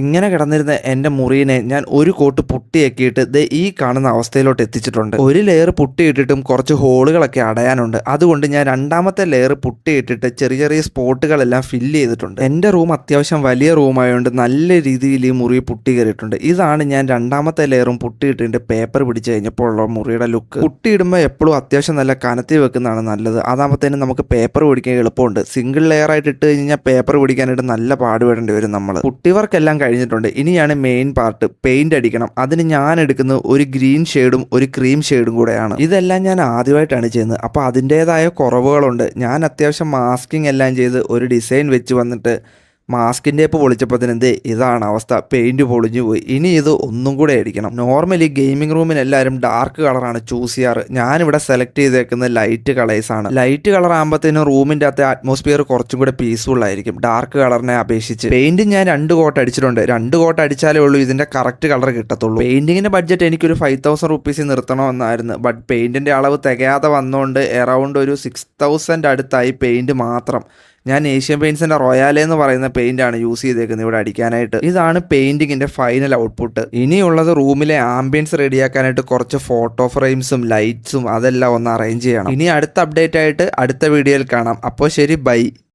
ഇങ്ങനെ കിടന്നിരുന്ന എൻ്റെ മുറിയെ ഞാൻ ഒരു കോട്ട് പുട്ടിയാക്കിയിട്ട് ദേ ഈ കാണുന്ന അവസ്ഥയിലോട്ട് എത്തിച്ചിട്ടുണ്ട്. ഒരു ലെയർ പുട്ടിയിട്ടിട്ടും കുറച്ച് ഹോളുകളൊക്കെ അടയാനുണ്ട്. അതുകൊണ്ട് ഞാൻ രണ്ടാമത്തെ ലെയർ പുട്ടിയിട്ടിട്ട് ചെറിയ ചെറിയ സ്പോട്ടുകളെല്ലാം ഫില്ല് ചെയ്തിട്ടുണ്ട്. എൻ്റെ റൂം അത്യാവശ്യം വലിയ റൂമായതുകൊണ്ട് നല്ല രീതിയിൽ ഈ മുറി പുട്ടി കയറിയിട്ടുണ്ട്. ഇതാണ് ഞാൻ രണ്ടാമത്തെ ലെയറും പുട്ടിയിട്ടിട്ട് പേപ്പർ പിടിച്ച് കഴിഞ്ഞപ്പോൾ ഉള്ള മുറിയുടെ ലുക്ക്. പുട്ടിയിടുമ്പോൾ എപ്പോഴും അത്യാവശ്യം നല്ല കനത്തി വെക്കുന്നതാണ് നല്ലത്. അതാകുമ്പോഴത്തേനും നമുക്ക് പേപ്പർ പിടിക്കാൻ എളുപ്പമുണ്ട്. സിംഗിൾ ലെയർ ആയിട്ട് ഇട്ട് കഴിഞ്ഞാൽ പേപ്പർ പിടിക്കാനായിട്ട് നല്ല പാടുപെടേണ്ടി വരും നമ്മൾ. പുട്ടി വർക്കെല്ലാം കഴിഞ്ഞിട്ടുണ്ട്. ഇനിയാണ് മെയിൻ പാർട്ട്, പെയിന്റ് അടിക്കണം. അതിന് ഞാൻ എടുക്കുന്നത് ഒരു ഗ്രീൻ ഷെയ്ഡും ഒരു ക്രീം ഷെയ്ഡും കൂടെയാണ്. ഇതെല്ലാം ഞാൻ ആദ്യമായിട്ടാണ് ചെയ്യുന്നത്. അപ്പോൾ അതിൻ്റെതായ കുറവുകളുണ്ട്. ഞാൻ അത്യാവശ്യം മാസ്കിങ് എല്ലാം ചെയ്ത് ഒരു ഡിസൈൻ വെച്ച് വന്നിട്ട് മാസ്കിൻ്റെ ടേപ്പ് പൊളിച്ചപ്പോഴത്തേനെന്തേ ഇതാണ് അവസ്ഥ. പെയിൻറ്റ് പൊളിഞ്ഞു പോയി. ഇനി ഇത് ഒന്നും കൂടെ അടിക്കണം. നോർമലി ഗെയിമിംഗ് റൂമിൽ എല്ലാവരും ഡാർക്ക് കളറാണ് ചൂസ് ചെയ്യാറ്. ഞാനിവിടെ സെലക്ട് ചെയ്തേക്കുന്നത് ലൈറ്റ് കളേഴ്സാണ്. ലൈറ്റ് കളർ ആകുമ്പോഴത്തേനും റൂമിൻ്റെ അകത്തെ അറ്റ്മോസ്ഫിയർ കുറച്ചും കൂടെ പീസ്ഫുൾ ആയിരിക്കും ഡാർക്ക് കളറിനെ അപേക്ഷിച്ച്. പെയിൻറ്റ് ഞാൻ 2 കോട്ട് അടിച്ചിട്ടുണ്ട്. 2 കോട്ട് അടിച്ചാലേ ഉള്ളൂ ഇതിൻ്റെ കറക്റ്റ് കളർ കിട്ടത്തുള്ളൂ. പെയിൻറ്റിങ്ങിൻ്റെ ബഡ്ജറ്റ് എനിക്കൊരു 5000 റുപ്പീസ് നിർത്തണമെന്നായിരുന്നു. ബട്ട് പെയിൻറ്റിൻ്റെ അളവ് തികയാതെ വന്നുകൊണ്ട് എറൗണ്ട് ഒരു 6000 അടുത്തായി പെയിൻറ്റ് മാത്രം. ഞാൻ ഏഷ്യൻ പെയിൻറ്റ്സിൻ്റെ റോയാലെ എന്ന് പറയുന്ന പെയിൻ്റാണ് യൂസ് ചെയ്തേക്കുന്നത് ഇവിടെ അടിക്കാനായിട്ട്. ഇതാണ് പെയിൻറ്റിങ്ങിൻ്റെ ഫൈനൽ ഔട്ട്പുട്ട്. ഇനിയുള്ളത് റൂമിലെ ആംബിയൻസ് റെഡിയാക്കാനായിട്ട് കുറച്ച് ഫോട്ടോ ഫ്രെയിംസും ലൈറ്റ്സും അതെല്ലാം ഒന്ന് അറേഞ്ച് ചെയ്യണം. ഇനി അടുത്ത അപ്ഡേറ്റ് ആയിട്ട് അടുത്ത വീഡിയോയിൽ കാണാം. അപ്പോൾ ശരി, ബൈ.